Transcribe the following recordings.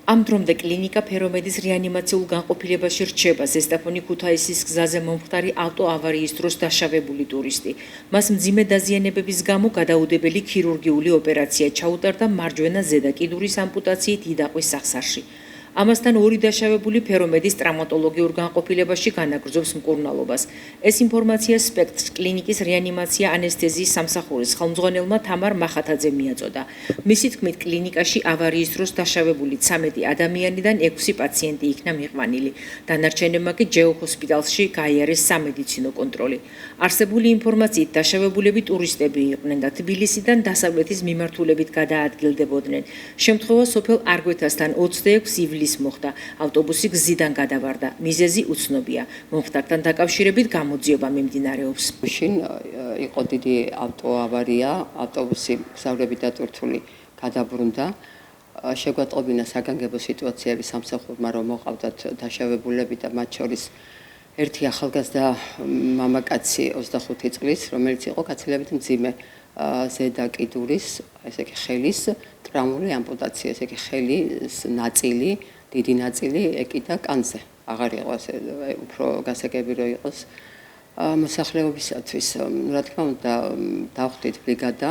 ამ დრომდე კლინიკა ფერომედის რეანიმაციულ განყოფილებაში რჩება ზესტაფონი ქუთაისის გზაზე მომხდარი ავტოავარიის დროს დაშავებული ტურისტი. მას მძიმე დაზიანებების გამო გადაუდებელი ქირურგიული ოპერაცია ჩაუტარდა მარჯვენა ზედა კიდურის ამპუტაციით იდაყვის სახსარში. ამასთან ორი დაშავებული ფერომედის ტრaumatოლოგიურ განყოფილებაში განაგრძობს მკურნალობას. ეს ინფორმაცია სპექტრ კლინიკის რეანიმაცია ანესთეზიის სამსახურის ხელმძღვანელმა თამარ მახათაძემ მიაწოდა. მისი თქმით, კლინიკაში ავარიის დროს დაშავებული 13 ადამიანიდან 6 პაციენტი იქნა მიყვანილი. დანარჩენებმა კი ჯეო ჰოსპიტალში გაიარეს სამედიცინო კონტროლი. არსებული ინფორმაციით დაშავებულები ტურისტები იყვნენ და თბილისიდან დასავლეთის მიმართულებით გადაადგილდებოდნენ. შემთხვევა სოფელ არგვეთასთან 26 ივლისს მოხდა. ავტობუსი გზიდან გადავარდა. მიზეზი უცნობია. მომხდართან დაკავშირებით გამოძიება მიმდინარეობს. შინ იყო დიდი ავტოავარია, ავტობუსი გზავრებით დატვირთული გადაბრუნდა. შეგვატყობინა საგანგებო სიტუაციების სამსახურმა, რომ მოყავდათ დაშავებულები და მათ შორის ერთი ახალგაზრდა მამაკაცი 25 წლის, რომელიც იყო გაცილებით მძიმე ზედა კიდურის, ესე იგი ხელის ტრაუმული ამპუტაცია, ესე იგი ხელის ნაწილი, დიდი ნაწილი ეკიდა კანზე. აღარ იყო ასე უფრო გასაგები რომ იყოს მოსახლეობისათვის. რა თქმა უნდა, დავხვდით ბრიგადა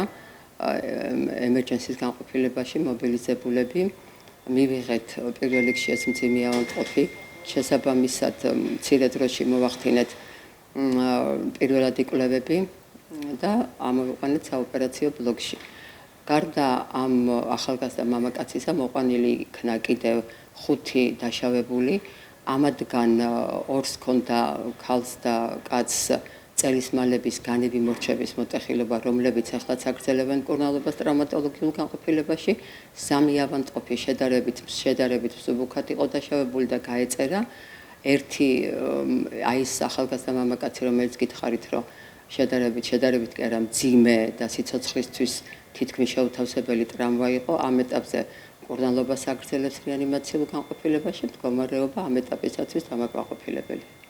ემერჯენსის განყოფილებაში მობილიზებულები, მივიღეთ პირველ რიგში ეს მძიმე ავადმყოფი, შესაბამისად მცირე დროში მოვახდინეთ პირველადი კვლევები და ამოვიყვანეთ საოპერაციო ბლოკში. გარდა ამ ახალგაზრდა მამაკაცისა მოყვანილი იქნა კიდევ 5 დაშავებული, ამათგან 2-ს ჰქონდა ქალს და კაცს წელის მალების განივი მორჩების მოტეხილობა, რომლებიც ახლა აგრძელებენ მკურნალობას ტრaumatოლოგიურ განყოფილებაში. 3 ავადმყოფი შედარებით მსუბუქად იყო დაშავებული და გაეწერა. ერთი აი ეს ახალგაზრდა მამაკაცი, რომელიც გითხარით, რომ შედარებით კი არა მძიმე და სიცოცხლისთვის თითქმის შეუთავსებელი ტრამვა იყო. ამ ეტაპზე მკურნალობას აგრძელებს რეანიმაციულ განყოფილებაში, მდგომარეობა ამ ეტაპისათვის დამაკმაყოფილებელი.